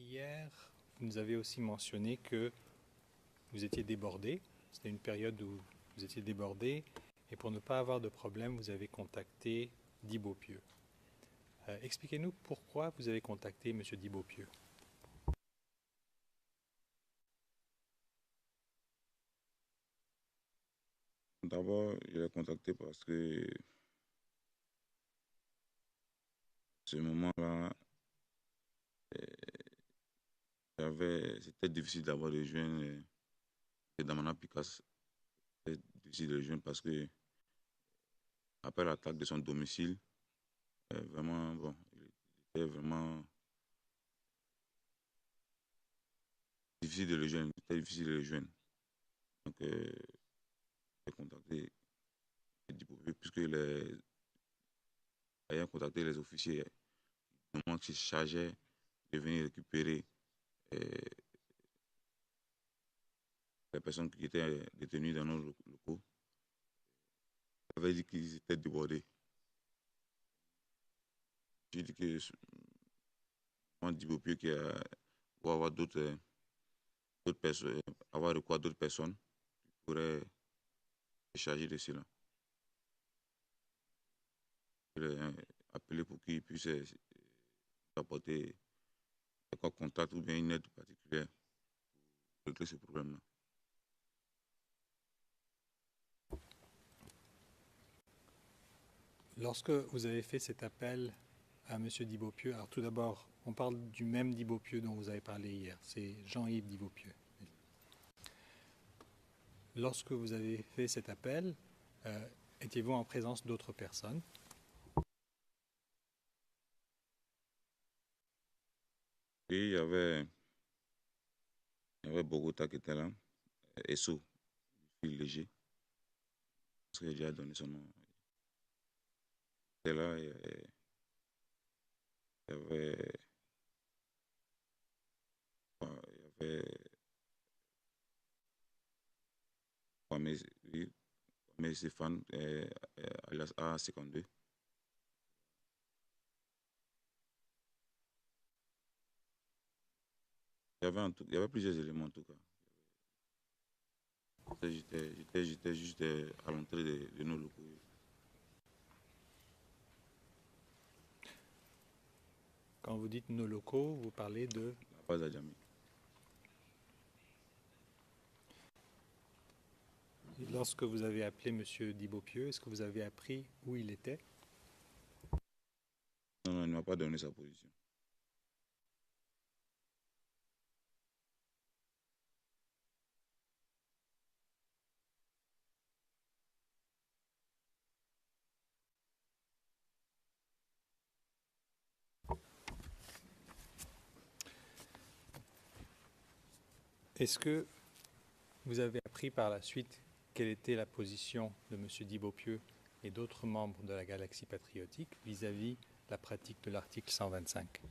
Hier, vous nous avez aussi mentionné que vous étiez débordé. C'était une période où vous étiez débordé. Et pour ne pas avoir de problème, vous avez contacté Di Beaupieu. Expliquez-nous pourquoi vous avez contacté M. Di Beaupieu. D'abord, je l'ai contacté parce que ce moment-là, c'était difficile d'avoir des jeunes. Et dans mon application, c'était difficile de le joindre parce que après l'attaque de son domicile, vraiment, bon, il était vraiment difficile de le joindre. C'était difficile de le joindre. Donc, j'ai contacté Dipopé puisque ayant contacté les officiers, au moment qu'ils se chargeaient de venir récupérer les personnes qui étaient détenues dans nos locaux, avait dit qu'ils étaient débordés. J'ai dit que moi, Dipopé qui va avoir d'autres personnes, avoir recours à d'autres personnes qui pourraient se charger de cela. Je l'ai appelé pour qu'ils puissent apporter quoi contact ou bien une aide particulière pour régler ce problème-là. Lorsque vous avez fait cet appel à M. Di Beaupieu, alors tout d'abord, on parle du même Di Beaupieu dont vous avez parlé hier, c'est Jean-Yves Di Beaupieu. Lorsque vous avez fait cet appel, étiez-vous en présence d'autres personnes? Et il y avait Bogota qui était là, Esso, fil léger, parce que j'ai déjà donné son nom. Il était là, il y avait, il y avait Kwame, oui, Kwame Stéphane, alias A52. Il y avait plusieurs éléments en tout cas. J'étais juste à l'entrée de nos locaux. Quand vous dites nos locaux, vous parlez de... La base à Djamé. Lorsque vous avez appelé M. Di Beaupieu, est-ce que vous avez appris où il était? Non, non, il ne m'a pas donné sa position. Est-ce que vous avez appris par la suite quelle était la position de M. Di Beaupieu et d'autres membres de la Galaxie patriotique vis-à-vis la pratique de l'article 125?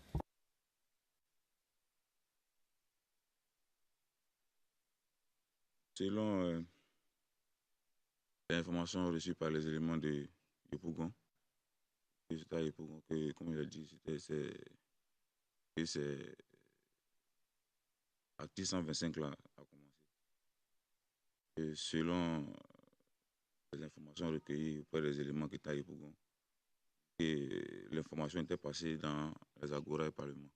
Selon les informations reçues par les éléments de Yopougon, c'était à Yopougon que, comme il a dit, c'est l'article 125 là a commencé. Et selon les informations recueillies auprès des éléments qui étaient à Yopougon, et l'information était passée dans les agoras et parlement.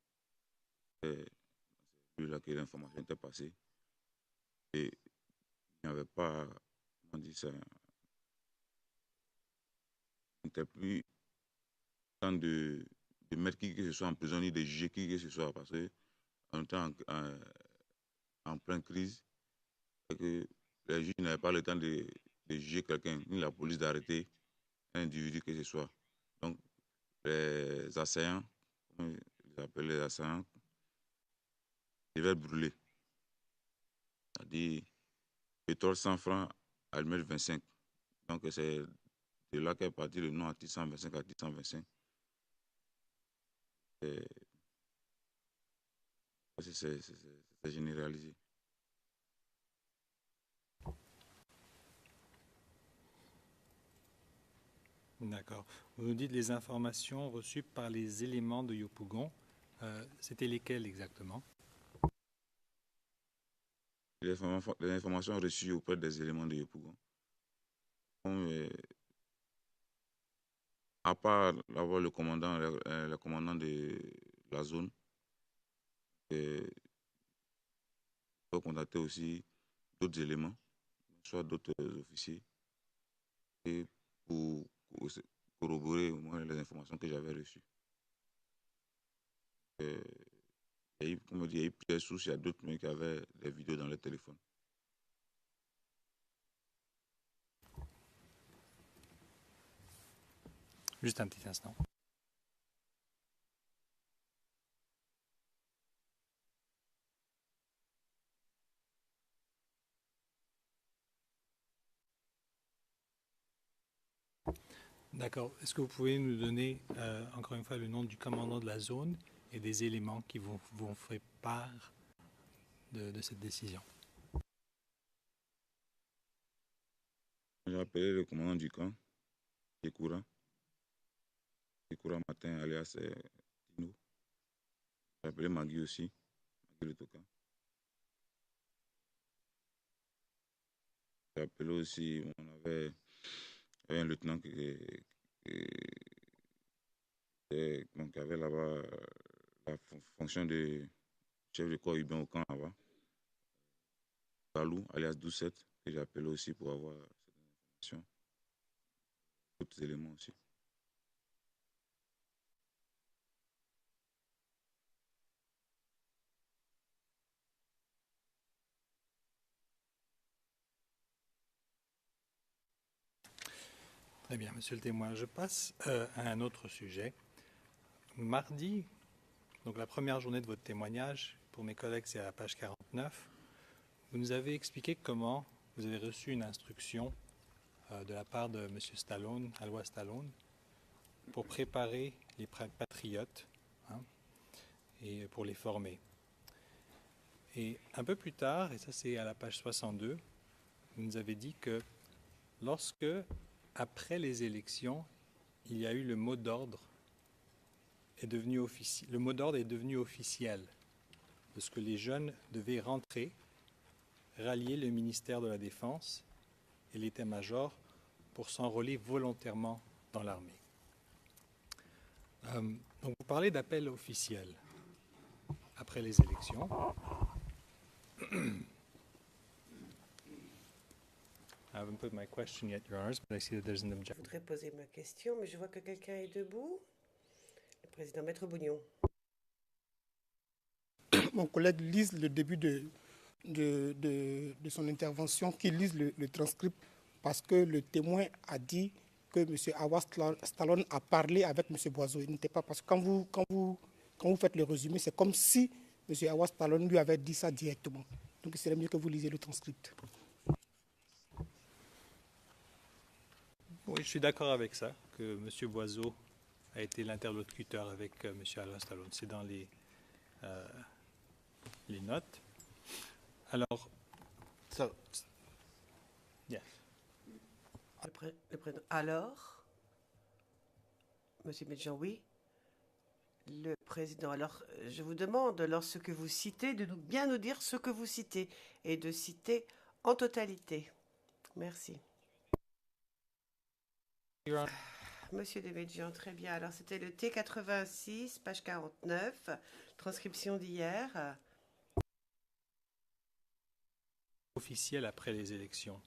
C'est là que l'information était passée. Et il n'y avait pas, comment on dit ça, il n'était plus temps de mettre qui que ce soit en prison ni de juger qui que ce soit parce qu'on était en pleine crise et que les juges n'avaient pas le temps de juger quelqu'un, ni la police d'arrêter un individu que ce soit. Donc, les assaillants, comment ils appellent les assaillants, devaient brûler. C'est-à-dire, pétrole 100 francs, allumette 25. Donc, c'est de là qu'est parti le nom article 125 à 125. C'est généralisé. D'accord. Vous nous dites les informations reçues par les éléments de Yopougon. C'était lesquels exactement? Les informations reçues auprès des éléments de Yopougon. À part avoir le commandant de la zone, il faut contacter aussi d'autres éléments, soit d'autres officiers, et pour corroborer au moins les informations que j'avais reçues. Il y a eu, comme on dit, il y a eu plusieurs sources, il y a d'autres qui avaient des vidéos dans leur téléphone. Juste un petit instant. D'accord. Est-ce que vous pouvez nous donner, encore une fois, le nom du commandant de la zone et des éléments qui vous ont fait part de cette décision? J'ai appelé le commandant du camp, Yekoura Matin, alias Tino. J'ai appelé Magui aussi, Magui le Toka. J'ai appelé aussi, on avait un lieutenant qui avait là-bas la fonction de chef de corps urbain au camp là-bas. Kalou, alias 12-7, que j'ai appelé aussi pour avoir cette information, d'autres éléments aussi. Très bien, monsieur le témoin. Je passe à un autre sujet. Mardi, donc la première journée de votre témoignage, pour mes collègues, c'est à la page 49. Vous nous avez expliqué comment vous avez reçu une instruction de la part de M. Stallone, Alois Stallone, pour préparer les patriotes et pour les former. Et un peu plus tard, et ça c'est à la page 62, vous nous avez dit que lorsque, après les élections, il y a eu le mot d'ordre est devenu officiel, parce que les jeunes devaient rentrer, rallier le ministère de la Défense et l'état-major pour s'enrôler volontairement dans l'armée. Donc vous parlez d'appel officiel après les élections. I haven't put my question yet, Your Honors, but I see that there's an Je objection. voudrais poser ma question, mais je vois que quelqu'un est debout. Le président Maître Bougnon. Mon collègue lise le début de son intervention, qu'il lise le transcript, parce que le témoin a dit que M. Alois Stallone a parlé avec M. Boiseau. Il n'était pas, parce que quand vous faites le résumé, c'est comme si M. Alois Stallone lui avait dit ça directement. Donc il serait mieux que vous lisiez le transcript. Oui, je suis d'accord avec ça, que M. Boiseau a été l'interlocuteur avec M. Alois Stallone. C'est dans les notes. Alors, yes. Le président. Alors, Monsieur Medjan, oui. Le président. Alors, je vous demande, lorsque vous citez, de bien nous dire ce que vous citez et de citer en totalité. Merci. Monsieur Desméjian, très bien. Alors, c'était le T86, page 49, transcription d'hier. Officiel après les élections.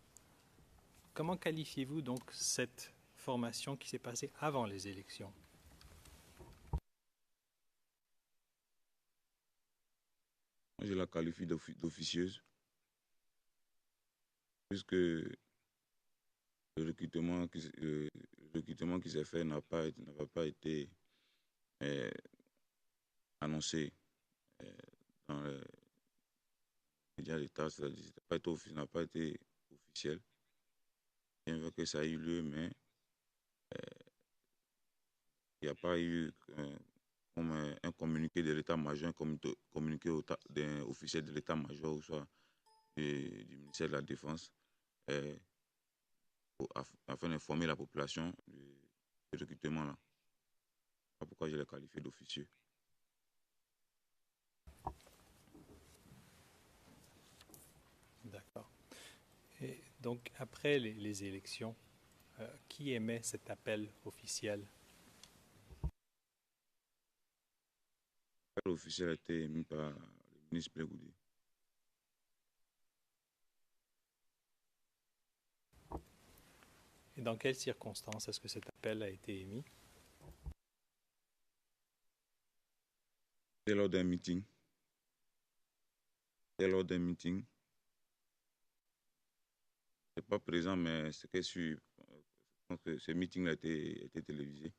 Comment qualifiez-vous donc cette formation qui s'est passée avant les élections? Moi, je la qualifie d'officieuse, puisque le recrutement qui s'est fait n'a pas été annoncé dans les médias d'État, c'est-à-dire n'a pas été officiel. Bien vrai que ça a eu lieu, mais il n'y a pas eu un communiqué de l'état-major, un communiqué d'un officiel de l'état-major, ou soit du ministère de la Défense, afin d'informer la population du recrutement là. C'est pourquoi je l'ai qualifié d'officieux. Donc, après les élections, qui émet cet appel officiel? L'appel officiel a été émis par le ministre Blegoudi. Et dans quelles circonstances est-ce que cet appel a été émis? C'était lors d'un meeting. C'était lors d'un meeting. Je n'étais pas présent, mais c'est que je pense que ce meeting a été télévisé.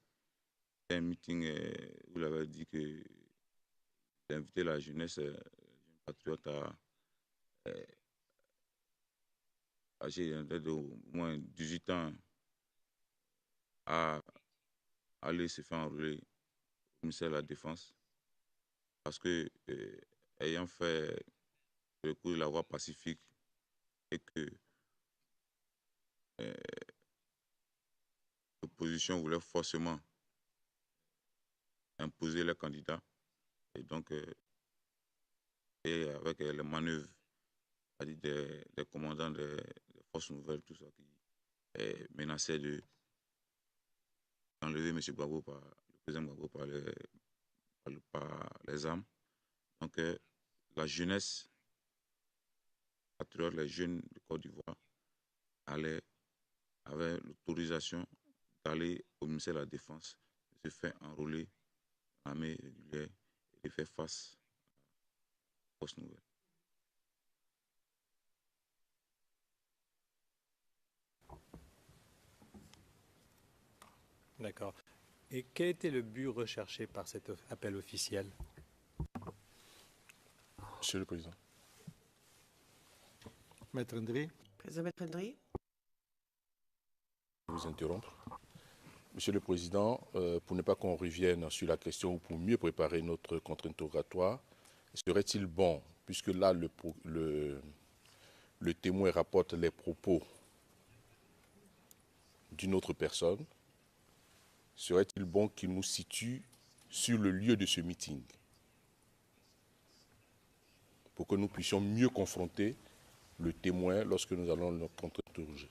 C'était un meeting où il avait dit que d'inviter la jeunesse patriote âgée d'au moins 18 ans à aller se faire enrôler au ministère de la Défense. Parce que, ayant fait le cours de la voie pacifique et que l'opposition voulait forcément imposer les candidats, et donc, et avec les manœuvres des commandants des forces nouvelles, tout ça, qui menaçaient d'enlever M. Gbagbo le président Gbagbo par les armes. Donc, la jeunesse patriote, les jeunes de Côte d'Ivoire, avaient l'autorisation d'aller au ministère de la Défense, de se faire enrôler dans l'armée régulière et de faire face aux forces nouvelles. D'accord. Et quel était le but recherché par cet appel officiel? Monsieur le Président. Maître Ndri? Président Maître Ndri. Je vais vous interrompre. Monsieur le Président, pour ne pas qu'on revienne sur la question ou pour mieux préparer notre contre-interrogatoire, serait-il bon, puisque là le témoin rapporte les propos d'une autre personne, serait-il bon qu'il nous situe sur le lieu de ce meeting pour que nous puissions mieux confronter le témoin lorsque nous allons le contre-interroger?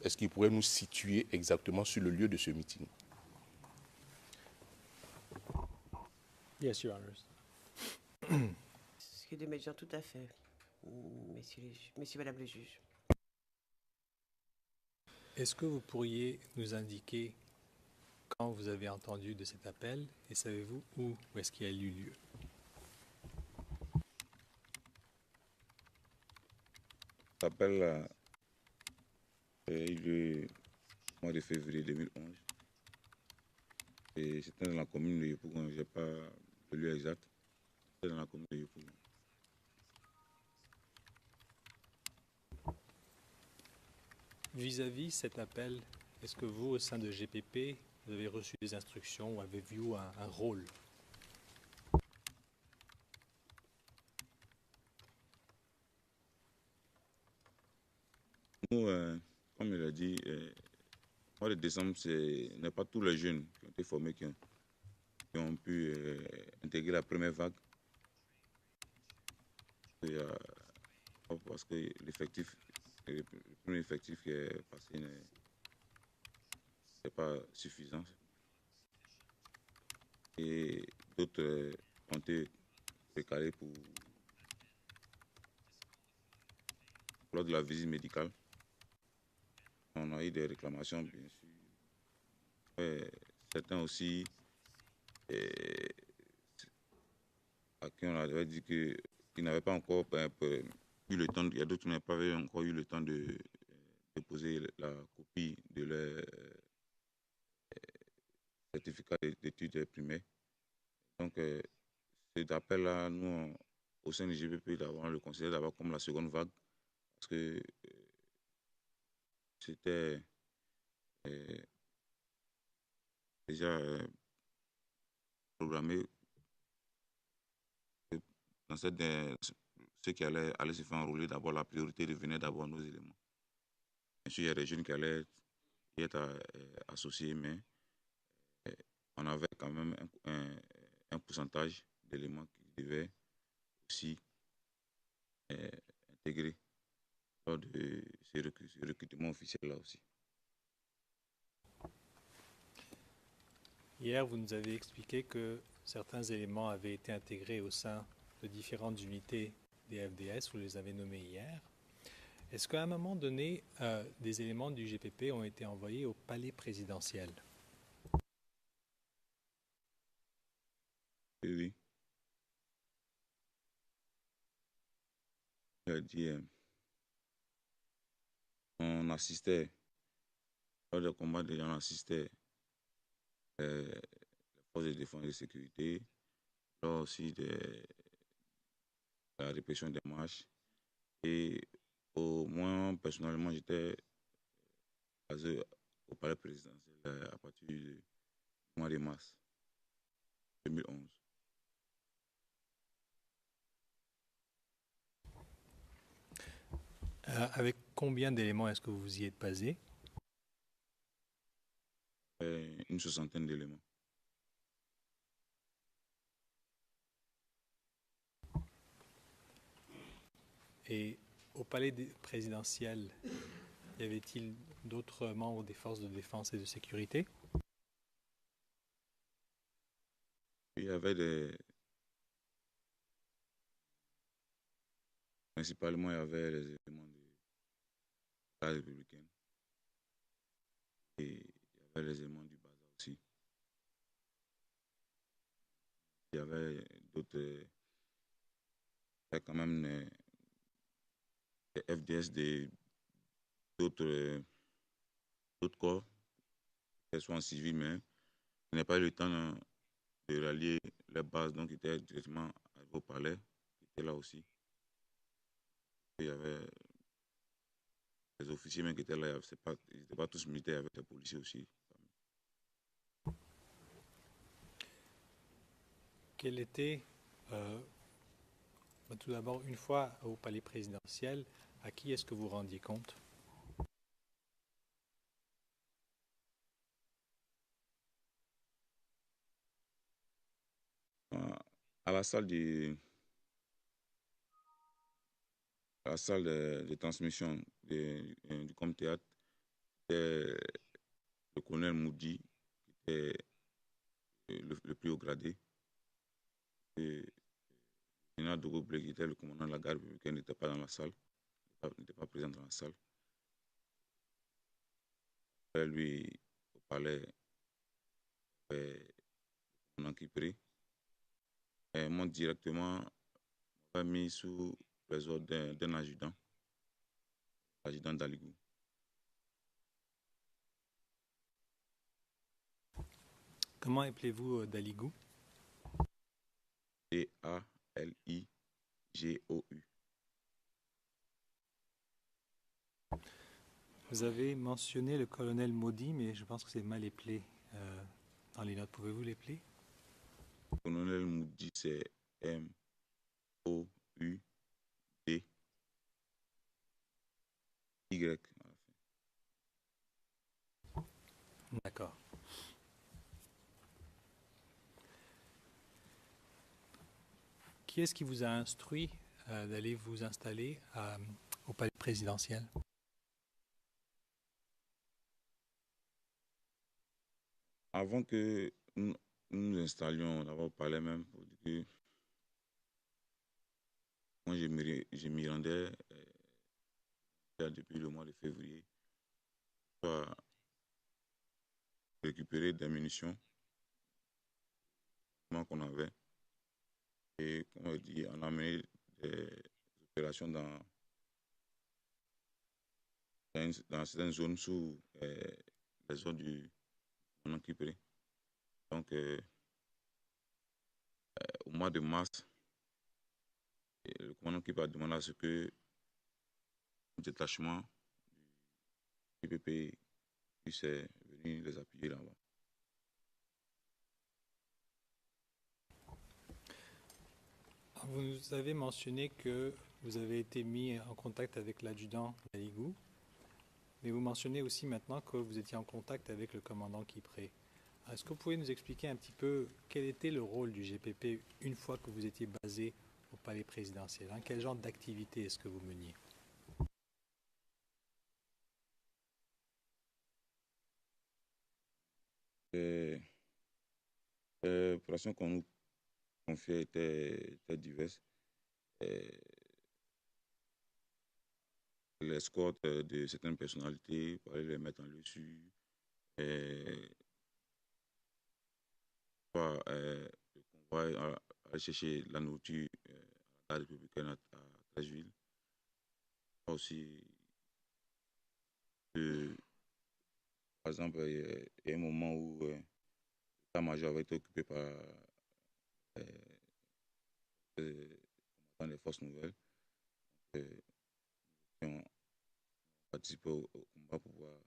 Est-ce qu'il pourrait nous situer exactement sur le lieu de ce meeting? Yes, Your Honors. Ce qui est de médian, tout à fait, messieurs, madame les juges. Est-ce que vous pourriez nous indiquer quand vous avez entendu de cet appel et savez-vous où est-ce qu'il a eu lieu? L'appel a eu lieu au mois de février 2011. Et c'était dans la commune de Yopougon. Je n'ai pas le lieu exact. C'était dans la commune de Yopougon. Vis-à-vis cet appel, est-ce que vous, au sein de GPP, vous avez reçu des instructions ou avez-vous un rôle? Nous, comme il a dit, le mois de décembre, ce n'est pas tous les jeunes qui ont été formés qui ont pu intégrer la première vague. Parce que le premier effectif qui est passé n'est pas suffisant. Et d'autres ont été précarés lors de la visite médicale. On a eu des réclamations, bien sûr. Certains aussi, à qui on avait dit qu'ils n'avaient pas encore eu le temps, il y a d'autres qui n'avaient pas encore eu le temps de déposer la copie de leur certificat d'études primaires. Donc, cet appel-là, nous, au sein du GPP, on le considère d'abord comme la seconde vague, parce que c'était déjà programmé dans ceux qui allaient se faire enrôler. D'abord, la priorité devenait d'abord nos éléments. Bien sûr, il y a des jeunes qui allaient y être associés, mais on avait quand même un pourcentage d'éléments qui devaient aussi intégrer lors de ce recrutement officiel-là aussi. Hier, vous nous avez expliqué que certains éléments avaient été intégrés au sein de différentes unités des FDS, vous les avez nommés hier. Est-ce qu'à un moment donné, des éléments du GPP ont été envoyés au palais présidentiel? Oui, oui. J'ai dit, on assistait, lors des combats, déjà on assistait les forces de défense et de sécurité, lors aussi de la répression des marches. Et au moins, personnellement, j'étais basé au palais présidentiel à partir du mois de mars 2011. Avec combien d'éléments est-ce que vous y êtes basé? Une soixantaine d'éléments. Et au palais présidentiel, y avait-il d'autres membres des forces de défense et de sécurité? Il y avait principalement, il y avait les éléments de la républicaine et il y avait les éléments du Baza aussi. Il y avait d'autres, il y a quand même des FDS d'autres corps, qu'elles soient en civil, mais je n'ai pas eu le temps de rallier les bases, donc ils étaient directement arrivés au palais, qui étaient là aussi. Et il y avait les officiers même qui étaient là, ils n'étaient pas tous militaires, il y avait des policiers aussi. Quel était, tout d'abord, une fois au palais présidentiel, à qui est-ce que vous rendiez compte? À la salle de transmission du Com Théâtre, c'était le colonel Moudi, qui était le plus haut gradé. Et le général Dogo Blé, qui était le commandant de la garde républicaine, n'était pas dans la salle, n'était pas présent dans la salle. Après lui, au palais, le commandant Kipré. Et moi, directement, on m'a mis sous les ordres d'un adjudant, l'adjudant d'Aligou. Comment appelez-vous Daligou? D-A-L-I-G-O-U. Vous avez mentionné le colonel Maudit, mais je pense que c'est mal appelé dans les notes. Pouvez-vous l'épeler? Le colonel Moudi, c'est M-O-U-D-Y. D'accord. Qui est-ce qui vous a instruit d'aller vous installer au palais présidentiel? Avant que nous nous installions là-bas au palais même, pour dire que moi je m'y rendais depuis le mois de février pour récupérer des munitions qu'on avait. Et comme on dit, on a mené des opérations dans certaines zones sous les zones du commandant Kipré. Donc, au mois de mars, le commandant Kipré a demandé à ce que le détachement du PPP puisse venir les appuyer là-bas. Vous nous avez mentionné que vous avez été mis en contact avec l'adjudant Daligou, mais vous mentionnez aussi maintenant que vous étiez en contact avec le commandant Kipré. Est-ce que vous pouvez nous expliquer un petit peu quel était le rôle du GPP une fois que vous étiez basé au palais présidentiel? Quel genre d'activité est-ce que vous meniez? Et les opérations qu'on nous confiait étaient diverses. Et l'escorte de certaines personnalités pour aller les mettre en lieu sûr. Et soit le convoi aller chercher la nourriture à la républicaine à Trècheville. Aussi, par exemple, il y a un moment où l'état-major avait été occupé par dans les forces nouvelles. On a participé au combat pour pouvoir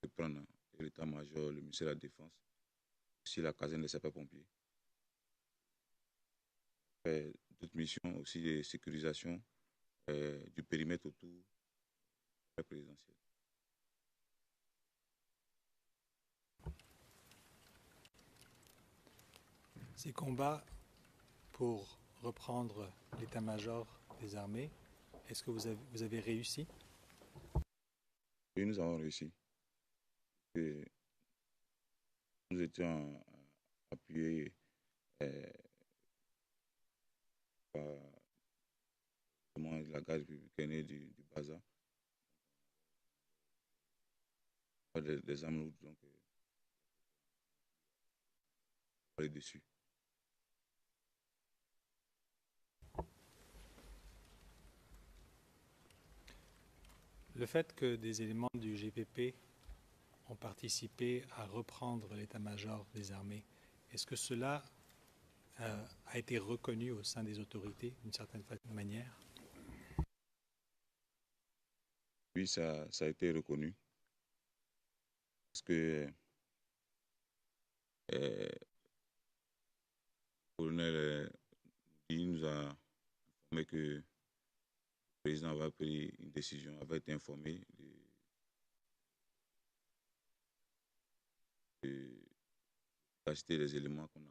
reprendre l'état-major, le ministère de la Défense, aussi la caserne des sapeurs-pompiers. D'autres missions aussi de sécurisation du périmètre autour de la présidentielle. Ces combats pour reprendre l'état-major des armées, est-ce que vous avez réussi? Et nous avons réussi. Et nous étions appuyés par la garde républicaine et du Baza, des armes lourdes, donc on est dessus. Le fait que des éléments du GPP ont participé à reprendre l'état-major des armées, est-ce que cela a été reconnu au sein des autorités d'une certaine manière? Oui, ça a été reconnu. Parce que le colonel nous a informé que le président avait pris une décision, avait été informé de l'efficacité des éléments qu'il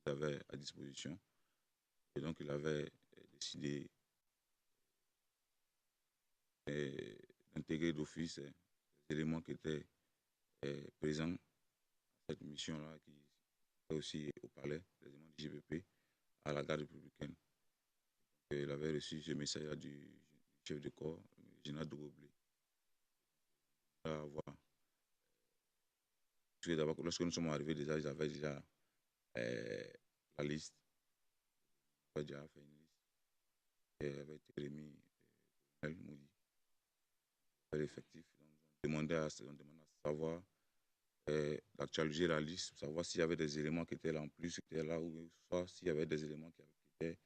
avait à disposition. Et donc, il avait décidé d'intégrer d'office les éléments qui étaient présents à cette mission-là, qui était aussi au palais, les éléments du GPP, à la garde républicaine. Et il avait reçu ce message-là du chef de corps, le général Dougoblé. D'abord, lorsque nous sommes arrivés, déjà, ils avaient déjà la liste. Ils avaient déjà fait une liste. Et elle avait été remise au colonel Moudi. L'effectif. On demandait à savoir d'actualiser la liste, savoir s'il y avait des éléments qui étaient là en plus, qui étaient là, ou soit s'il y avait des éléments qui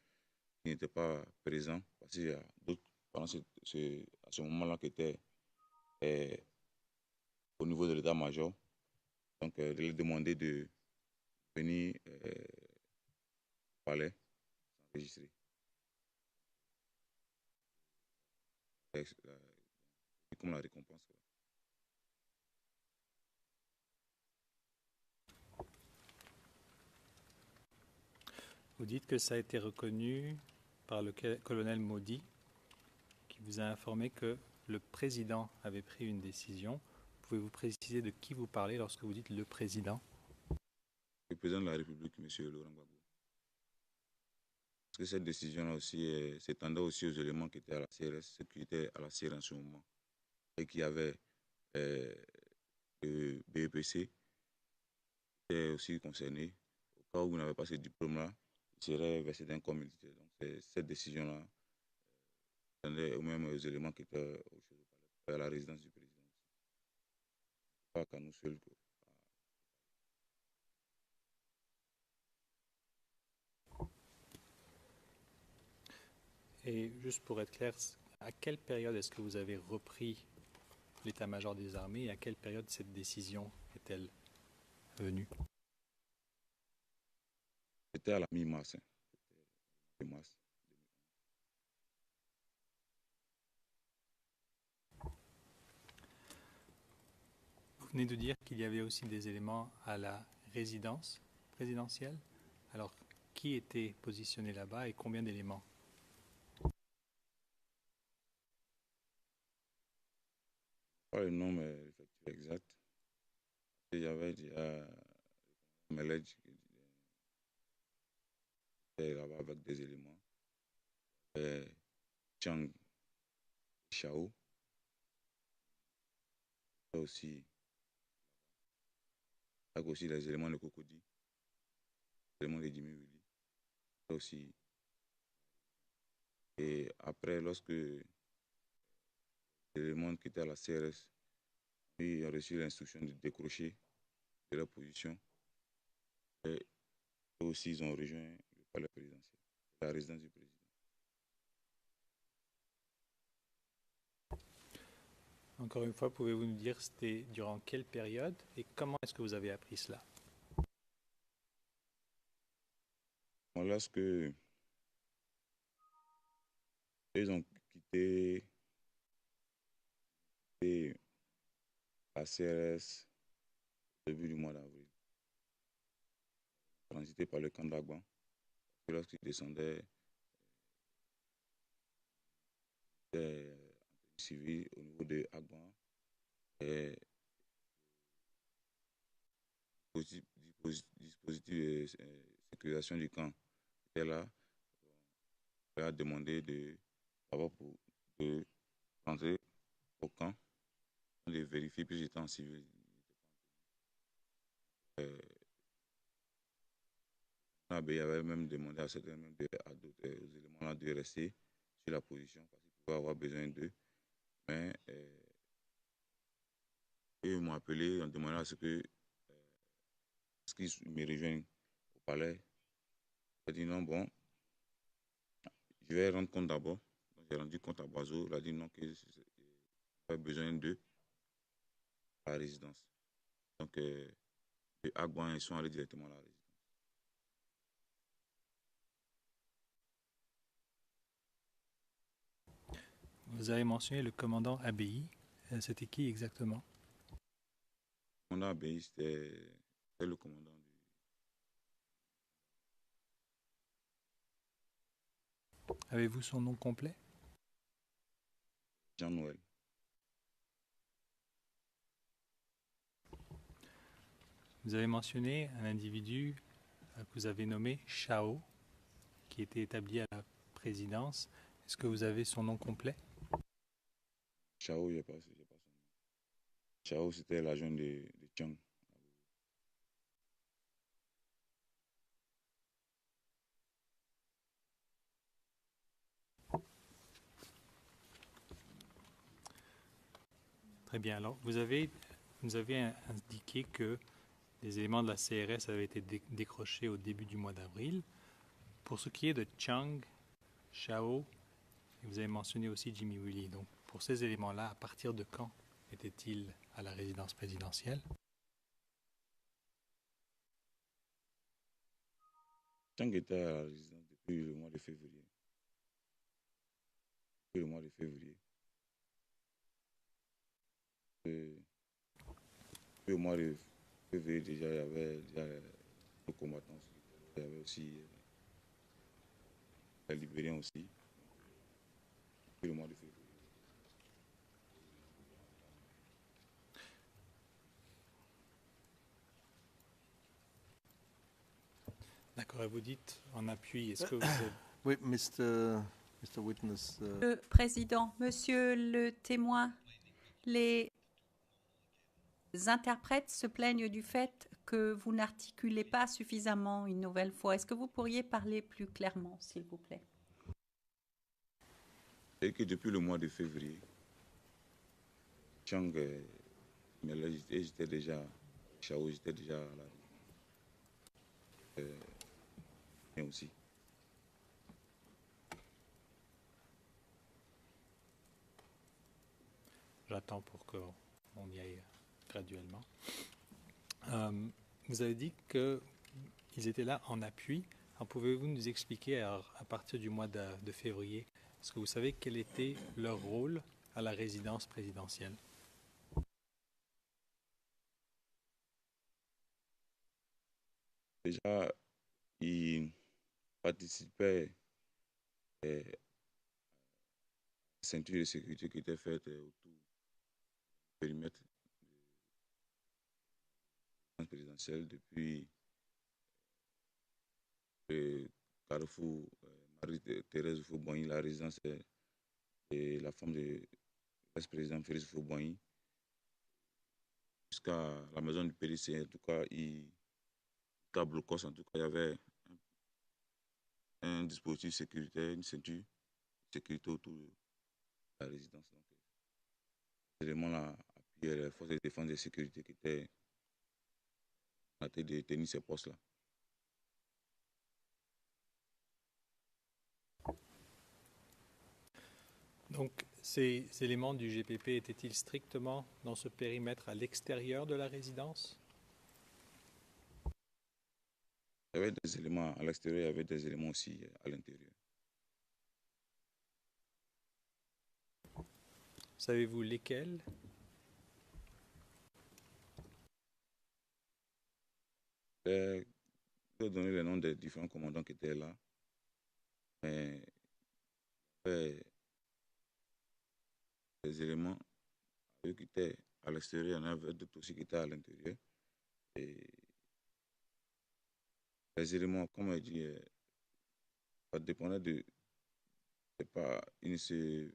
n'étaient pas présents. Parce qu'il y a d'autres, pendant à ce moment-là, qui étaient au niveau de l'état-major. Donc, de leur demander de venir au palais, s'enregistrer. Comme la récompense. Vous dites que ça a été reconnu par le colonel Maudit, qui vous a informé que le président avait pris une décision. Pouvez-vous préciser de qui vous parlez lorsque vous dites le président? Le président de la République, M. Laurent Gbagbo. Parce que cette décision-là aussi s'étendait aussi aux éléments qui étaient à la CRS, ceux qui étaient à la CRS en ce moment, et qui avaient le BEPC, qui était aussi concerné. Au cas où vous n'avez pas ce diplôme-là, il serait versé d'un corps militaire. Donc, cette décision-là s'étendait aux mêmes éléments qui étaient à la résidence du président. Pas qu'à nous seuls. Et juste pour être clair, à quelle période est-ce que vous avez repris l'état-major des armées et à quelle période cette décision est-elle venue? C'était à la mi-mars. Mi-mars. Vous venez de dire qu'il y avait aussi des éléments à la résidence présidentielle. Alors, qui était positionné là-bas et combien d'éléments? Pas le nom effectif exact. Il y avait déjà Meledj, était là-bas avec des éléments. Chang Chao, aussi, avec aussi les éléments de Cocody, les éléments de Jimmy Willy, aussi. Et après, lorsque les éléments qui étaient à la CRS ont reçu l'instruction de décrocher de leur position, et eux aussi, ils ont rejoint le palais présidentiel, la résidence du président. Encore une fois, pouvez-vous nous dire c'était durant quelle période et comment est-ce que vous avez appris cela? Bon, lorsque ils ont quitté la CRS au début du mois d'avril, transité par le camp d'Agban, lorsqu'ils descendaient civils au niveau de Agban, et dispositif de sécurisation du camp était là. On a demandé de rentrer au camp, de vérifier, puis j'étais en civil. On avait même demandé à certains à d'autres éléments de rester sur la position parce qu'ils pouvaient avoir besoin d'eux. Mais ils m'ont appelé en demandant à ce qu'ils me rejoignent au palais. J'ai dit non, bon, je vais rendre compte d'abord. J'ai rendu compte à Boiseau. Il a dit non, qu'il avait besoin d'eux à la résidence. Donc, de Agban, ils sont allés directement à la résidence. Vous avez mentionné le commandant Abbaye. C'était qui exactement? Le commandant Abbaye, c'était le commandant du... Avez-vous son nom complet? Jean-Noël. Vous avez mentionné un individu que vous avez nommé Chao, qui était établi à la présidence. Est-ce que vous avez son nom complet? Chao, il n'y a pas son nom. Chao, c'était l'agent de Chang. Très bien. Alors, vous nous avez indiqué que les éléments de la CRS avaient été décrochés au début du mois d'avril. Pour ce qui est de Chang, Chao, et vous avez mentionné aussi Jimmy Willy. Donc, pour ces éléments-là, à partir de quand étaient-ils à la résidence présidentielle? Chang était à la résidence depuis le mois de février. Depuis le mois de février. Depuis le mois de février, déjà, il y avait les combattants. Il y avait aussi les Libériens aussi. Depuis le mois de février. D'accord, et vous dites en appui, est-ce que vous avez... Oui, Mr. Witness. Le président, monsieur le témoin, les interprètes se plaignent du fait que vous n'articulez pas suffisamment une nouvelle fois. Est-ce que vous pourriez parler plus clairement, s'il vous plaît? Et que depuis le mois de février, Chang, mais là, j'étais déjà, Chao, j'étais déjà à la et aussi. J'attends pour qu'on y aille graduellement. Vous avez dit qu'ils étaient là en appui. Alors, pouvez-vous nous expliquer à partir du mois de février, est-ce que vous savez quel était leur rôle à la résidence présidentielle? Déjà, ils participaient à la ceinture de sécurité qui était faite autour du périmètre de la présidentielle depuis Carrefour Marie-Thérèse Houphouët-Boigny, la résidence et la femme de l'ex-président Félix Houphouët-Boigny, jusqu'à la maison du PDC. En tout cas, jusqu'à Blocos, en tout cas, il y avait un dispositif sécuritaire, une ceinture de sécurité autour de la résidence. Donc, ces éléments-là appuyaient les forces de défense et de sécurité qui étaient en train de tenir ces postes-là. Donc, ces éléments du GPP étaient-ils strictement dans ce périmètre à l'extérieur de la résidence? Il y avait des éléments à l'extérieur, il y avait des éléments aussi à l'intérieur. Savez-vous lesquels? Je vais donner les noms des différents commandants qui étaient là. Mais il y avait des éléments eux qui étaient à l'extérieur, il y en avait d'autres aussi qui étaient à l'intérieur. Et les éléments, comme je dit, ça dépendait de. Ils ne se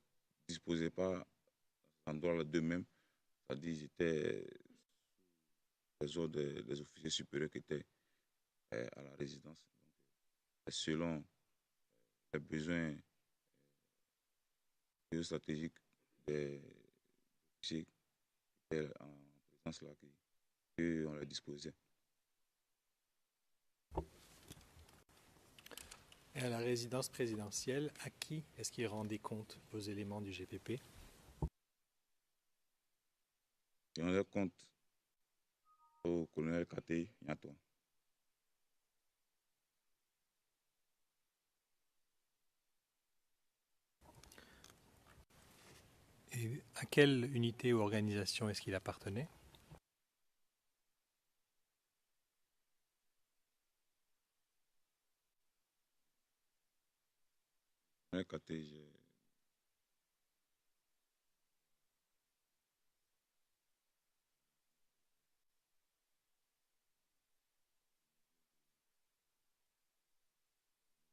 disposaient pas à cet endroit-là d'eux-mêmes. C'est-à-dire qu'ils étaient les ordres des officiers supérieurs qui étaient à la résidence. Donc, selon les besoins géostratégiques des officiers qui étaient en présence là, qu'on les disposait. Et à la résidence présidentielle, à qui est-ce qu'ils rendaient compte vos éléments du GPP? Ils rendaient compte au colonel Katé Nyato. Et à quelle unité ou organisation est-ce qu'il appartenait? Le colonel Katé,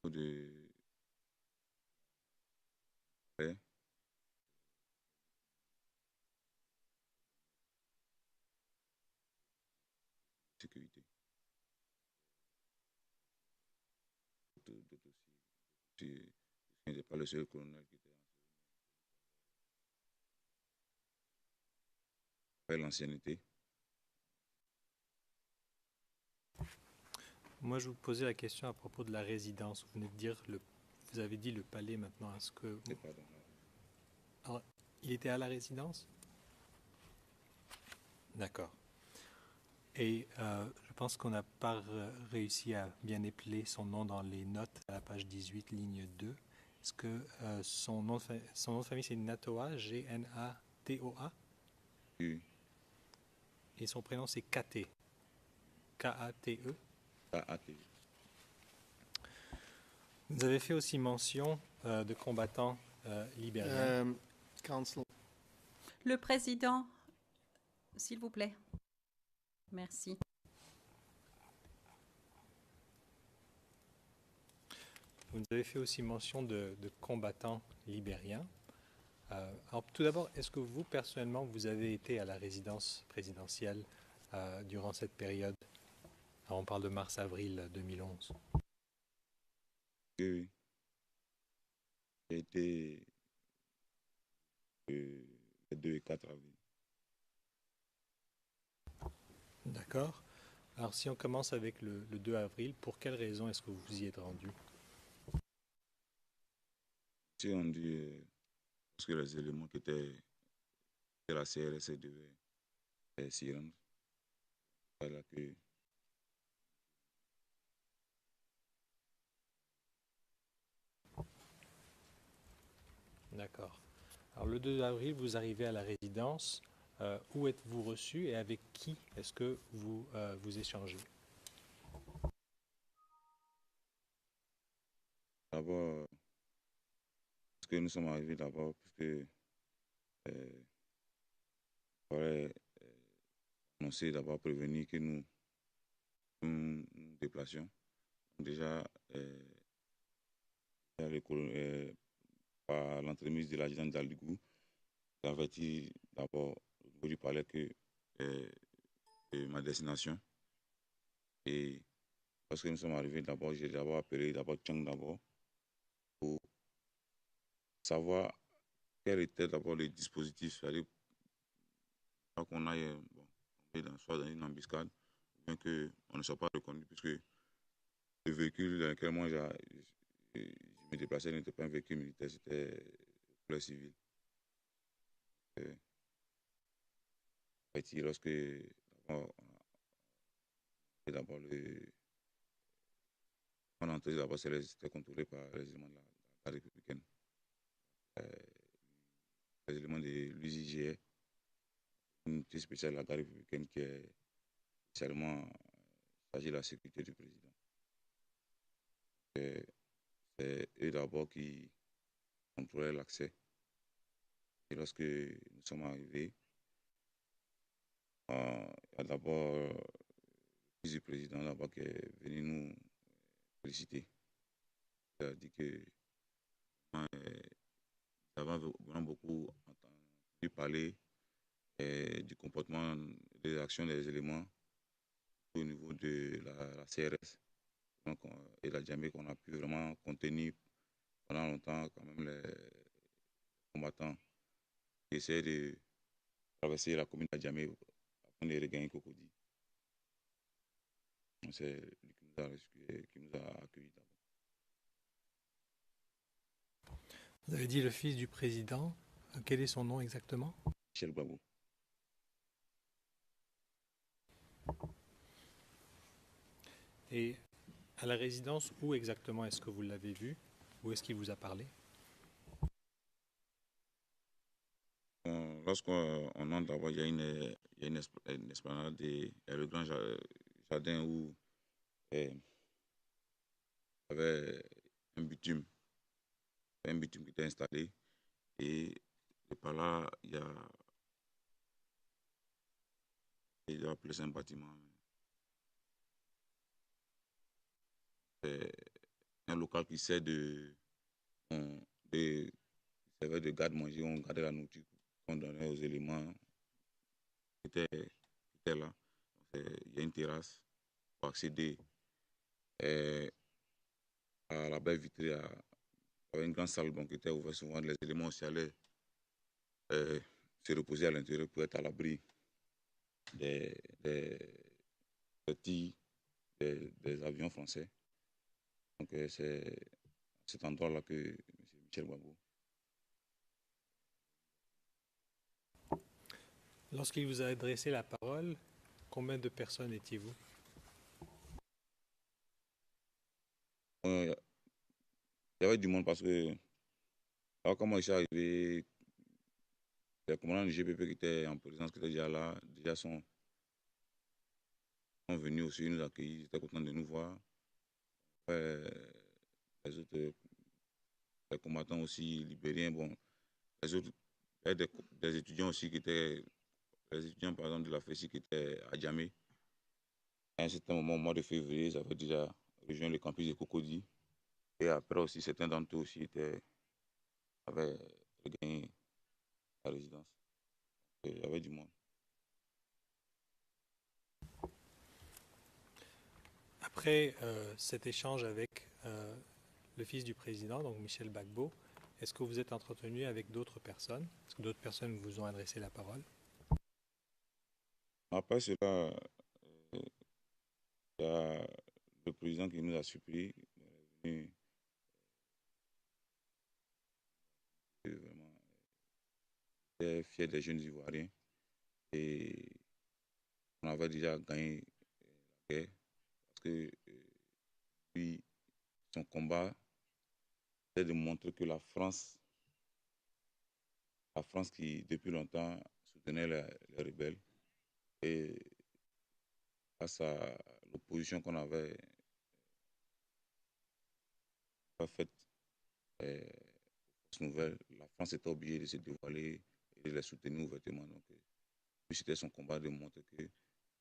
de sécurité. D'autres aussi. Je n'étais pas le seul colonel qui était en l'ancienneté. Moi, je vous posais la question à propos de la résidence. Vous venez de dire, vous avez dit le palais maintenant. Est-ce que... Alors, il était à la résidence? D'accord. Et je pense qu'on n'a pas réussi à bien épeler son nom dans les notes à la page 18, ligne 2. Est-ce que son nom de famille, c'est Natoa, G-N-A-T-O-A? Oui. Et son prénom, c'est Kate, K-A-T-E? K-A-T-E. Vous avez fait aussi mention de combattants libériens. Council. Le président, s'il vous plaît. Merci. Vous avez fait aussi mention de combattants libériens. Alors, tout d'abord, est-ce que vous, personnellement, vous avez été à la résidence présidentielle durant cette période? Alors, on parle de mars-avril 2011. Oui. J'ai été le 2 et 4 avril. D'accord. Alors, si on commence avec le 2 avril, pour quelle raison est-ce que vous vous y êtes rendu? Si on dit parce que les éléments qui étaient de la CRS devaient s'y rendre. Voilà que D'accord. Alors, le 2 avril, vous arrivez à la résidence. Où êtes-vous reçu et avec qui est-ce que vous vous échangez? d'abord, parce que nous sommes arrivés d'abord, puisque il fallait annoncer d'abord prévenir que nous nous déplacions. Donc déjà, par l'entremise de l'adjudant d'Aligou, d'avertir d'abord au niveau du palais que de ma destination. Et lorsque nous sommes arrivés, d'abord, j'ai d'abord appelé Tchang d'abord pour savoir quel était d'abord le dispositif. C'est-à-dire qu'on aille soit dans une embuscade, ou bien qu'on ne soit pas reconnu, puisque le véhicule dans lequel moi je me déplaçais n'était pas un véhicule militaire, c'était couleur civile. Lorsque d'abord on est entré d'abord, c'était contrôlé par les éléments de la garde républicaine, les éléments de l'USIGE, une unité spéciale de la garde républicaine qui est spécialement chargée de la sécurité du président. C'est eux d'abord qui contrôlaient l'accès. Et lorsque nous sommes arrivés, il y a d'abord le fils du président d'abord qui est venu nous féliciter. Il a dit que nous avons vraiment beaucoup entendu parler du comportement, des actions des éléments au niveau de la CRS donc, et la Djamé qu'on a pu vraiment contenir pendant longtemps quand même les combattants qui essaient de traverser la commune de Djamé afin de regagner Cocody. C'est lui qui nous a rescués, qui nous a accueillis d'abord. Vous avez dit le fils du président. Quel est son nom exactement? Michel Gbagbo. Et à la résidence, où exactement est-ce que vous l'avez vu? Où est-ce qu'il vous a parlé? Lorsqu'on entre d'abord, il y a une esplanade et le grand jardin où il y avait un bitume qui était installé. Et par là, il y a plus un bâtiment. C'est un local qui sert servait de garde-manger. On gardait la nourriture qu'on donnait aux éléments qui étaient là. Il y a une terrasse pour accéder à la baie vitrée. Il y avait une grande salle qui était ouverte souvent. Les éléments aussi allaient se reposer à l'intérieur pour être à l'abri des avions français. Donc c'est à cet endroit-là que M. Michel Gbagbo. Lorsqu'il vous a adressé la parole, combien de personnes étiez-vous? Il y avait du monde parce que alors quand moi je suis arrivé, les commandants du GPP qui étaient en présence, qui étaient déjà là, sont venus aussi nous accueillir, ils étaient contents de nous voir. Les autres les combattants aussi libériens, bon, les autres, il y a des étudiants aussi qui étaient, les étudiants par exemple de la FESI qui étaient à Djamé. À un certain moment, au mois de février, ils avaient déjà rejoint le campus de Cocody. Et après aussi, certains d'entre eux aussi avaient regagné la résidence. Et il y avait du monde. Après cet échange avec le fils du président, donc Michel Gbagbo, est-ce que vous êtes entretenu avec d'autres personnes? Est-ce que d'autres personnes vous ont adressé la parole? Après cela, il y a le président qui nous a supplié, vraiment fier des jeunes Ivoiriens. Et on avait déjà gagné la guerre parce que lui, son combat, c'est de montrer que la France qui depuis longtemps soutenait les rebelles, et face à l'opposition qu'on avait faite aux forces nouvelles, la France était obligée de se dévoiler et de les soutenir ouvertement. Donc, c'était son combat de montrer que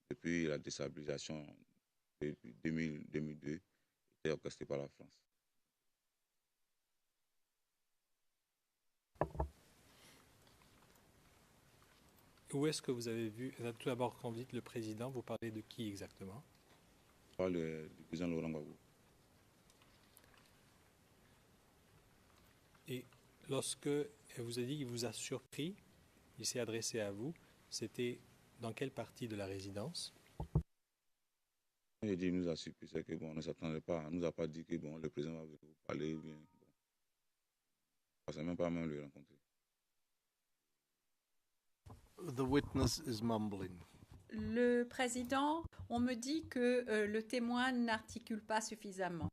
depuis la déstabilisation de 2002, était orchestrée par la France. où est-ce que vous avez vu, tout d'abord quand vous dites le président, vous parlez de qui exactement? Je parle du président Laurent Gbagbo. Et lorsque elle vous a dit qu'il vous a surpris, il s'est adressé à vous, c'était dans quelle partie de la résidence? Il dit, il nous a surpris, c'est que bon, on ne s'attendait pas, on ne nous a pas dit que bon, le président va vous parler ou bien. Bon. On ne pensait même pas même le rencontrer. The witness is mumbling. Le président, on me dit que le témoin n'articule pas suffisamment.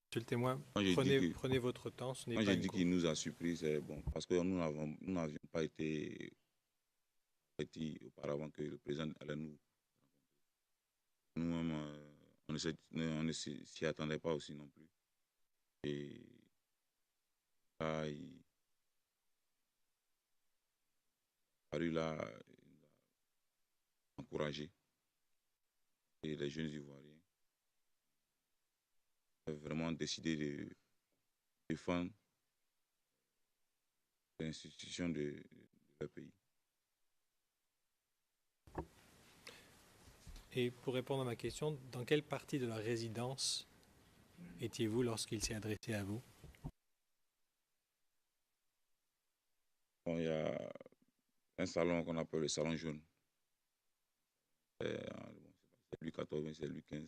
Monsieur le témoin, Quand j'ai dit que- prenez votre temps, ce n'est Quand pas j'ai une dit cour- qu'il nous a surpris, c'est bon, parce que nous n'avions pas été auparavant que le président allait nous. Nous-mêmes, on ne s'y attendait pas aussi non plus. Et là, il a paru là, il a encouragé. Et les jeunes Ivoiriens ont vraiment décidé de défendre l'institution de leur pays. Et pour répondre à ma question, dans quelle partie de la résidence étiez-vous lorsqu'il s'est adressé à vous? Bon, il y a un salon qu'on appelle le salon jaune. C'est Louis XIV, mais c'est Louis XV.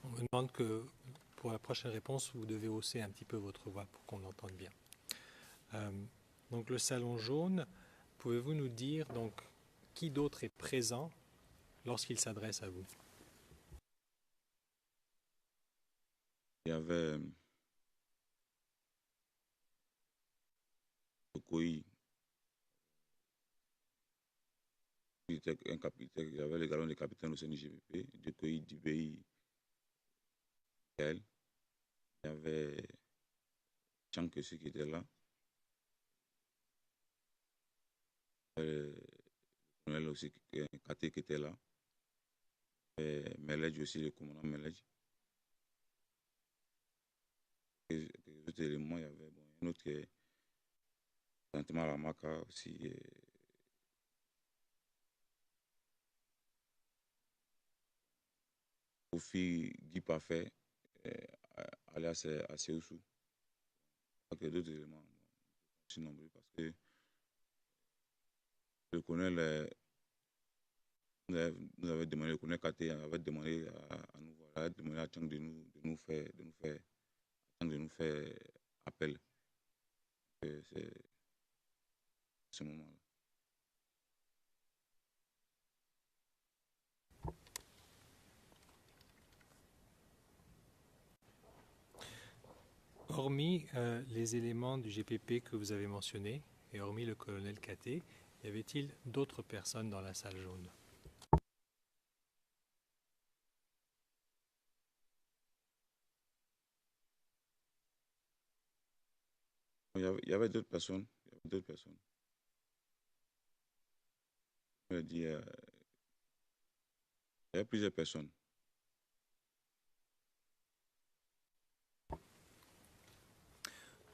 On me demande que pour la prochaine réponse, vous devez hausser un petit peu votre voix pour qu'on l'entende bien. Donc le salon jaune, pouvez-vous nous dire donc qui d'autre est présent lorsqu'il s'adresse à vous? Il y avait Okoyi, qui était un capitaine, il y avait le galon de capitaine au sein du GVP, Okoyi Dibei, Michael. Il y avait Chankessi qui était là. Le colonel aussi, Kate qui était là. Et Meledj aussi, le commandant Meledj. Et les autres éléments, il y avait bon, un autre qui est Santima Lamaka aussi. Kofi Guy Parfait, alias Aseoussou. Je crois que d'autres éléments aussi nombreux parce que le colonel nous avait demandé, le colonel Kate avait demandé à nous, avait demandé à Chang de nous faire appel. C'est ce moment-là. Hormis les éléments du GPP que vous avez mentionnés, et hormis le colonel Katé, y avait-il d'autres personnes dans la salle jaune? Il y avait d'autres personnes. Je dis, il y avait plusieurs personnes.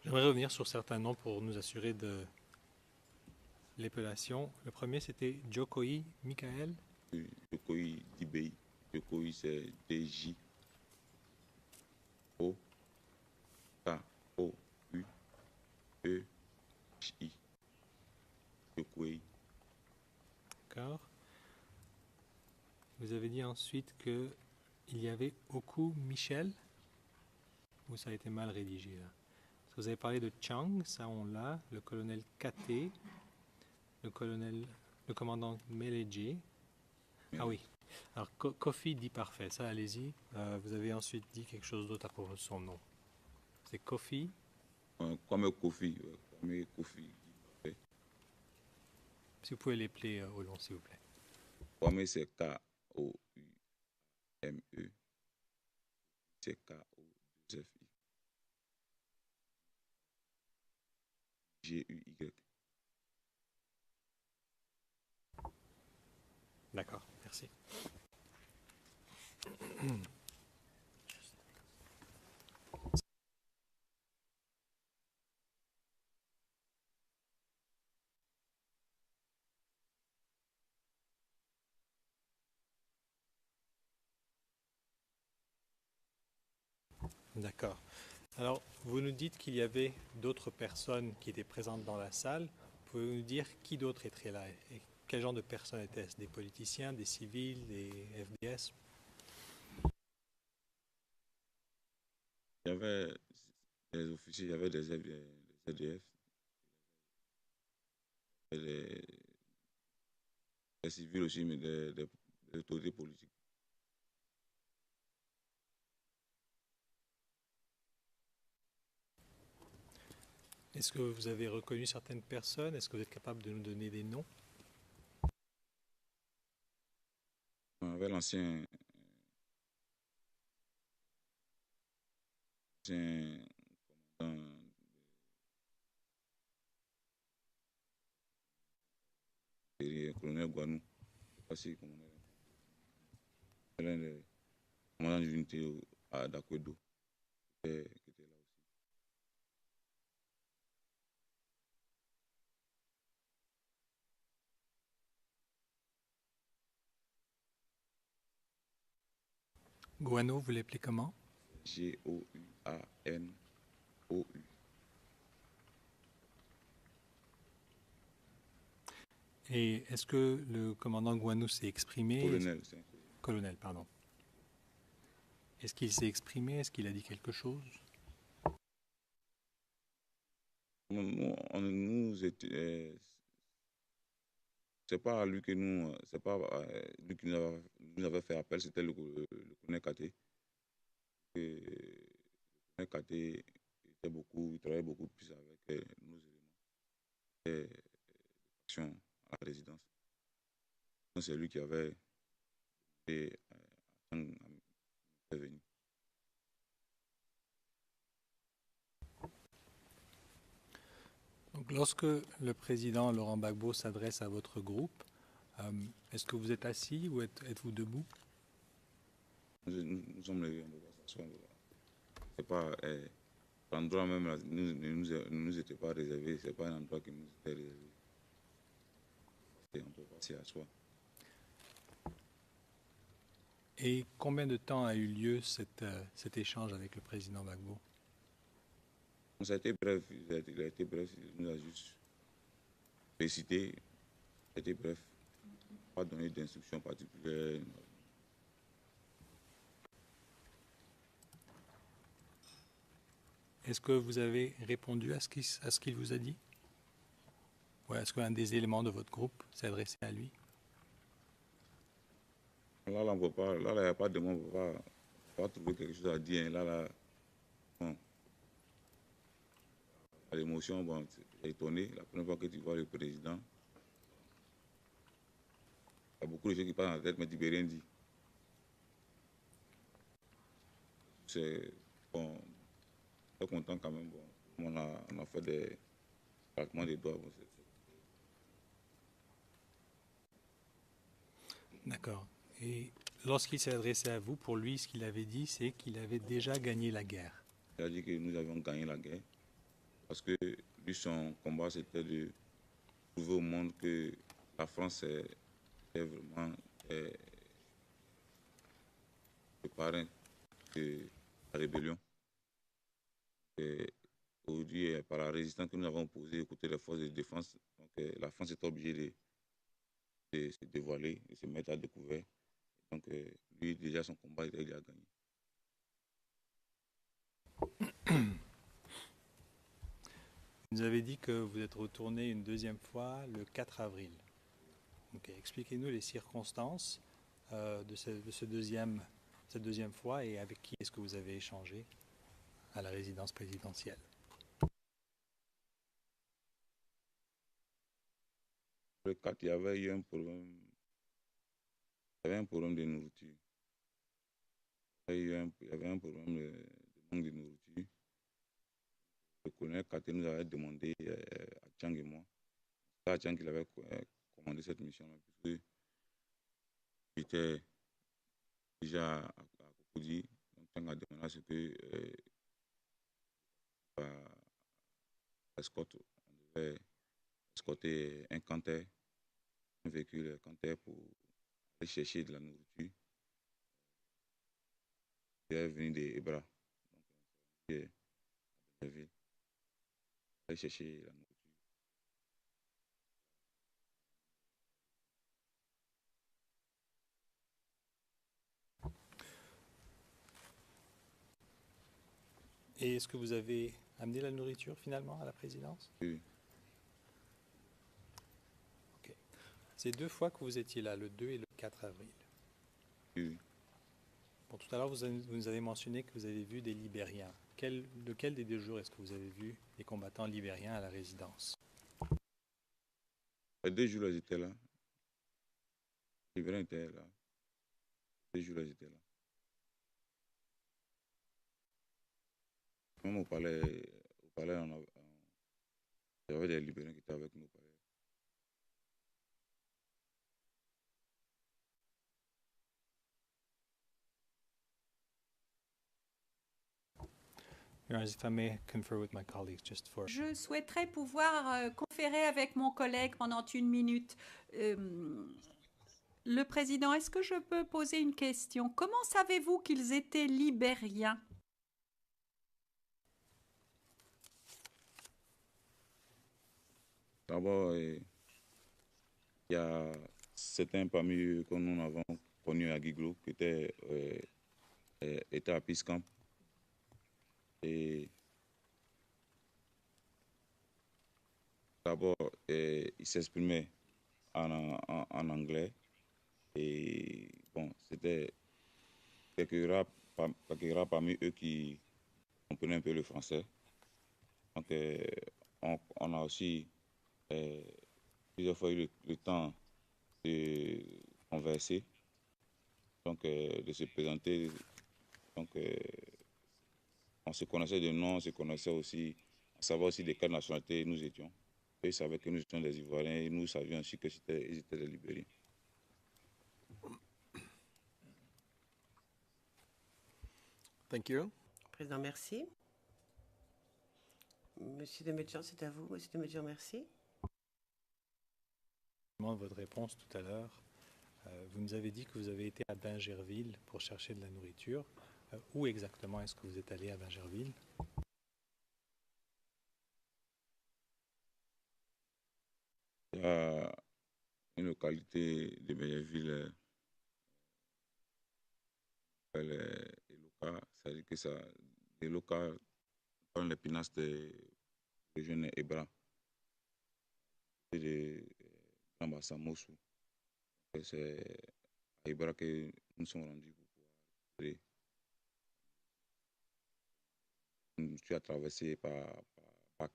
J'aimerais revenir sur certains noms pour nous assurer de l'épellation. Le premier, c'était Jokoi Michael. Jokoyi Dibei. Jokoyi, c'est D-J-O-K-O-U-E-J-I. Jokoyi. D'accord. Vous avez dit ensuite qu'il y avait Oku Michel. Ou ça a été mal rédigé là? Vous avez parlé de Chang, ça on l'a, le colonel Kate, le commandant Meledje. Ah oui. Alors Kofi dit parfait, ça allez-y. Vous avez ensuite dit quelque chose d'autre à propos de son nom. C'est Kofi. Kwame Kofi. Kwame Kofi. Si vous pouvez l'épeler au long, s'il vous plaît. Kwame, c'est K-O-U-M-E. C'est K-O-2-F-I. GUY. D'accord, merci. D'accord. Alors, vous nous dites qu'il y avait d'autres personnes qui étaient présentes dans la salle. Pouvez-vous nous dire qui d'autre était là et quel genre de personnes étaient-ce? Des politiciens, des civils, des FDS? Il y avait des officiers, il y avait des ZDF, et des civils aussi, mais des autorités politiques. Est-ce que vous avez reconnu certaines personnes? Est-ce que vous êtes capable de nous donner des noms? On avait l'ancien commandant, le colonel Gouanou, passé commandant, l'un des commandants d'unité à Dakwedo, qui était là aussi. Guano, vous l'appelez comment? Gouanou. Et est-ce que le commandant Guano s'est exprimé? Colonel, c'est un colonel. Colonel, pardon. Est-ce qu'il s'est exprimé? Est-ce qu'il a dit quelque chose? C'est pas à lui que nous, c'est pas lui qui nous avait fait appel, c'était le colonel Katé. Le colonel Katé il travaillait beaucoup plus avec nos éléments d'action à la résidence. Donc c'est lui qui avait été intervenu. Donc, lorsque le président Laurent Gbagbo s'adresse à votre groupe, est-ce que vous êtes assis ou êtes-vous debout? Nous sommes les c'est pas l'endroit même là, ne nous était pas réservé, c'est pas un endroit qui nous était réservé. On peut passer à soi. Et combien de temps a eu lieu cet échange avec le président Gbagbo? Ça a été bref, il a été bref, il nous a juste félicité, ça a été bref, pas donné d'instructions particulières. Est-ce que vous avez répondu à ce qu'il vous a dit? Ou est-ce qu'un des éléments de votre groupe s'est adressé à lui? Là, on ne peut pas, là, il n'y a pas de mots, on ne peut pas trouver quelque chose à dire. Là, bon, à l'émotion, bon, tu es étonné. La première fois que tu vois le président, il y a beaucoup de choses qui passent dans la tête, mais tu ne peux rien dire. C'est bon, très content quand même. Bon, on a fait des claquements des doigts. Bon, D'accord. Et lorsqu'il s'est adressé à vous, pour lui, ce qu'il avait dit, c'est qu'il avait déjà gagné la guerre. Il a dit que nous avions gagné la guerre parce que lui, son combat, c'était de prouver au monde que la France est vraiment le parrain de la rébellion. Et aujourd'hui, par la résistance que nous avons opposée aux côtés des forces de défense, donc, la France est obligée de se dévoiler, de se mettre à découvert. Donc, lui, déjà, son combat, il a gagné. Vous nous avez dit que vous êtes retourné une deuxième fois le 4 avril. Okay. Expliquez-nous les circonstances de cette deuxième fois et avec qui est-ce que vous avez échangé à la résidence présidentielle. Le 4, il y avait eu un problème. Il y avait un problème de nourriture. Il y avait un problème de manque de nourriture. Le colonel Kate nous avait demandé à Tchang et moi. C'est à Tchang qu'il avait commandé cette mission-là, puisque j'étais déjà à Cocody. Donc Tchang a demandé à ce que escorte, on devait escorter un canter, un véhicule canter pour aller chercher de la nourriture. Il est venu des Ebra, donc à Benjerville, aller chercher la nourriture. Et est-ce que vous avez amené la nourriture finalement à la présidence? Oui. Ok. C'est 2 fois que vous étiez là, le 2 et le 4 avril. Oui. Bon, tout à l'heure, vous nous avez mentionné que vous avez vu des Libériens. Lequel des 2 jours est-ce que vous avez vu les combattants libériens à la résidence? Les 2 jours, là, j'étais là. Les Libériens étaient là. Les 2 jours, là, j'étais là. Même au palais, il y avait des Libériens qui étaient avec nous au palais. Your Honor, if I may confer with my colleagues just for... Je souhaiterais pouvoir conférer avec mon collègue pendant 1 minute. Le président, est-ce que je peux poser une question? Comment savez-vous qu'ils étaient libériens? D'abord, il y a certains parmi eux que nous avons connus à Guiglo qui étaient à Peace Camp. Et d'abord, ils s'exprimaient en anglais. Et bon, c'était quelques rares parmi eux qui comprenaient un peu le français. Donc, on a aussi plusieurs fois eu le temps de converser, donc de se présenter. Donc, on se connaissait de nom, on se connaissait aussi, on savait aussi de quelle nationalité nous étions. Eux savaient que nous étions des Ivoiriens et nous savions aussi qu'ils étaient des Libériens. Thank you. Président, merci. Monsieur Demedjian, c'est à vous. Monsieur Demedjian, merci. Votre réponse tout à l'heure, vous nous avez dit que vous avez été à Bingerville pour chercher de la nourriture. Où exactement est-ce que vous êtes allé à Bingerville? Il y a une localité de Bingerville, c'est-à-dire que ça, les locaux prennent les pinasses des jeunes Ebra et de Ambassamosu. C'est à Ebra que nous sommes rendus pour pouvoir récupérer. Je suis traversé par Pâques.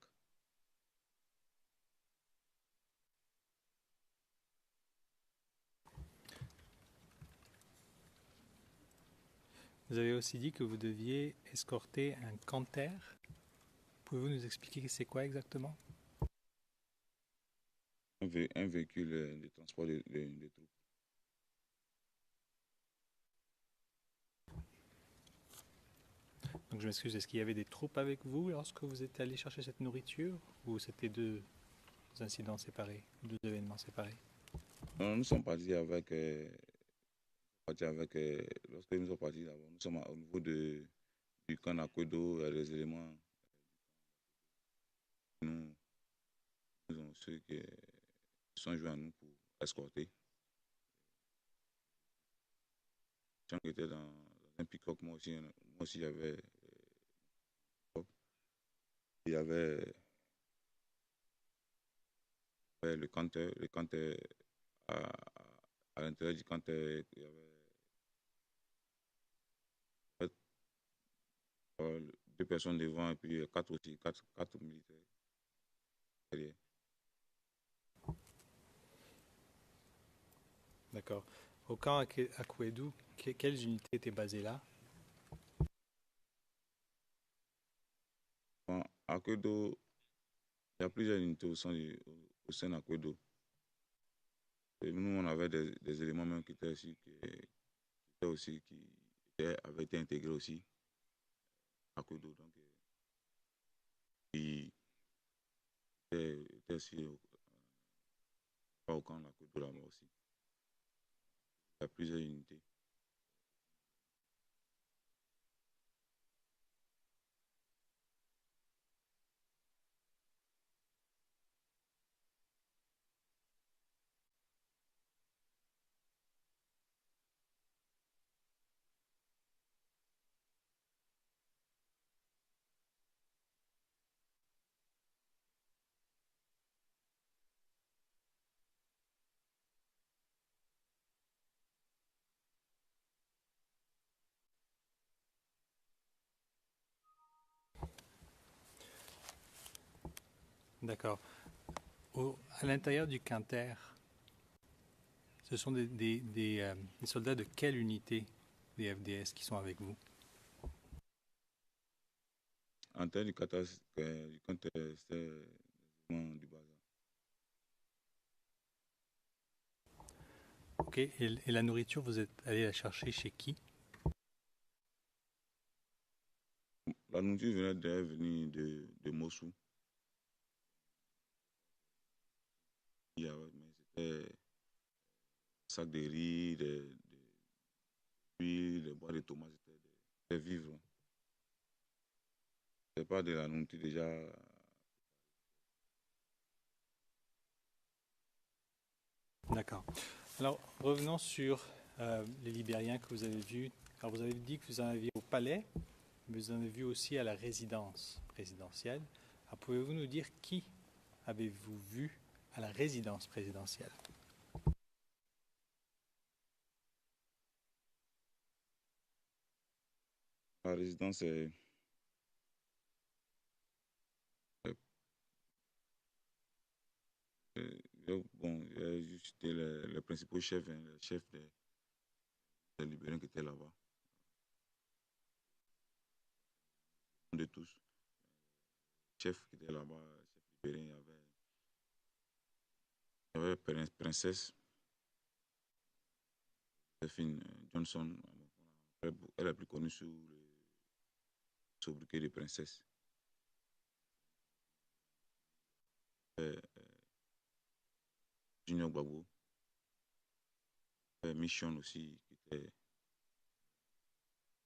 Vous avez aussi dit que vous deviez escorter un canter. Pouvez-vous nous expliquer c'est quoi exactement? Un véhicule de transport de troupes. Donc je m'excuse, est-ce qu'il y avait des troupes avec vous lorsque vous êtes allé chercher cette nourriture ou c'était 2 incidents séparés, 2 événements séparés? Non, nous sommes partis avec, lorsque nous sommes partis d'abord, nous sommes au niveau du camp d'Akodo, il y a des éléments. Nous avons ceux qui sont joués à nous pour escorter. Jean qui était dans un pick-up, moi aussi j'avais. Il y avait le canter à l'intérieur du canter, il y avait 2 personnes devant et puis 4 militaires derrière. D'accord. Au camp à Kouédou, quelles unités étaient basées là? À Kwedo, il y a plusieurs unités au sein d'Akwedo. Et nous, on avait des éléments même qui étaient aussi, avaient été intégrés aussi à Kwedo. Donc, ils étaient aussi au camp d'Akwedo là-bas aussi. Il y a plusieurs unités. D'accord. À l'intérieur du Quinter, ce sont des soldats de quelle unité des FDS qui sont avec vous? En termes du Qatar, c'était vraiment du bazar. Ok. Et la nourriture, vous êtes allé la chercher chez qui? La nourriture venait de Mossou. Mais c'était sacs de riz, d'huile, des boîtes de tomates, c'était des vivres. C'est pas de la nourriture déjà. D'accord. Alors, revenons sur les Libériens que vous avez vus. Alors, vous avez dit que vous en aviez au palais, mais vous en avez vu aussi à la résidence présidentielle. Alors, pouvez-vous nous dire qui avez-vous vu à la résidence présidentielle? La résidence est. Bon, il y a juste les principaux chefs, hein, les chefs des Libériens qui étaient là-bas. De tous. Chef qui était là-bas, chef libérien, il y avait Princesse Josephine Johnson. Elle est plus connue sous le sobriquet de Princesse. Junior Gbagbo. Mission aussi, qui était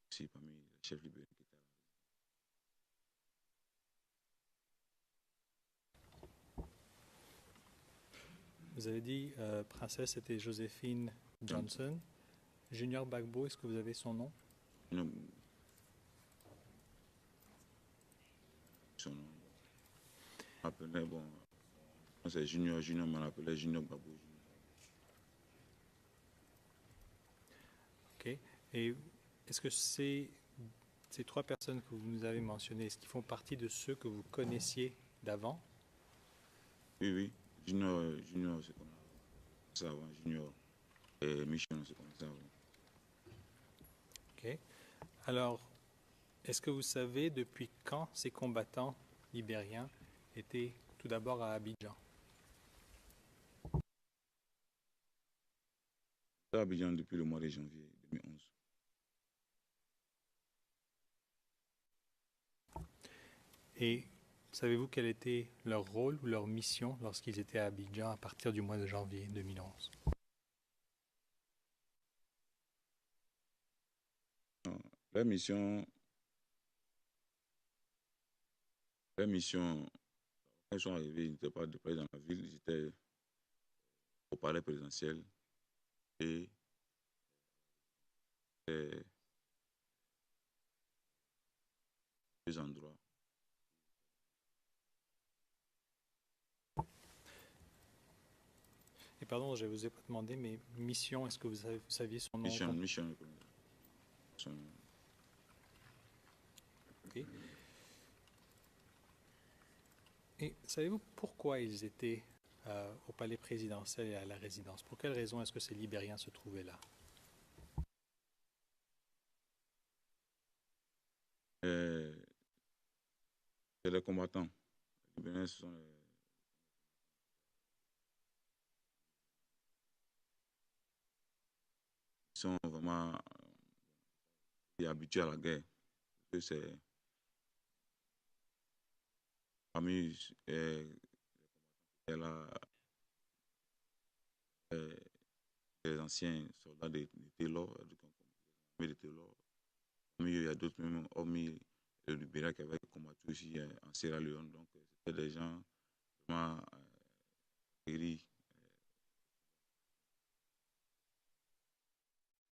aussi parmi les chefs libéraux qui étaient là. Vous avez dit princesse, c'était Joséphine Johnson. Junior Gbagbo, est-ce que vous avez son nom? Junior, son nom. On appelait, bon, c'est Junior, mais on appelait Junior Gbagbo. Ok. Et est-ce que ces trois personnes que vous nous avez mentionnées, est-ce qu'ils font partie de ceux que vous connaissiez d'avant? Oui, oui. Junior, c'est comme ça avant. Junior et Mission, c'est comme ça avant. Ok. Alors, est-ce que vous savez depuis quand ces combattants libériens étaient tout d'abord à Abidjan? À Abidjan depuis le mois de janvier 2011. Et savez-vous quel était leur rôle ou leur mission lorsqu'ils étaient à Abidjan à partir du mois de janvier 2011? La mission, quand ils sont arrivés, ils n'étaient pas de près dans la ville, ils étaient au palais présidentiel et deux endroits. Et pardon, je ne vous ai pas demandé, mais mission, est-ce que vous saviez son nom? Mission. Okay. Et savez-vous pourquoi ils étaient au palais présidentiel et à la résidence? Pour quelle raison est-ce que ces Libériens se trouvaient là? C'est des combattants. Les Libériens, ce sont ils sont vraiment habitués à la guerre. C'est parmi les anciens soldats de Taylor, de Taylor. Parmi eux, il y a d'autres même, hormis le Libéria qui avait combattu aussi en Sierra Leone. Donc, c'était des gens vraiment guéris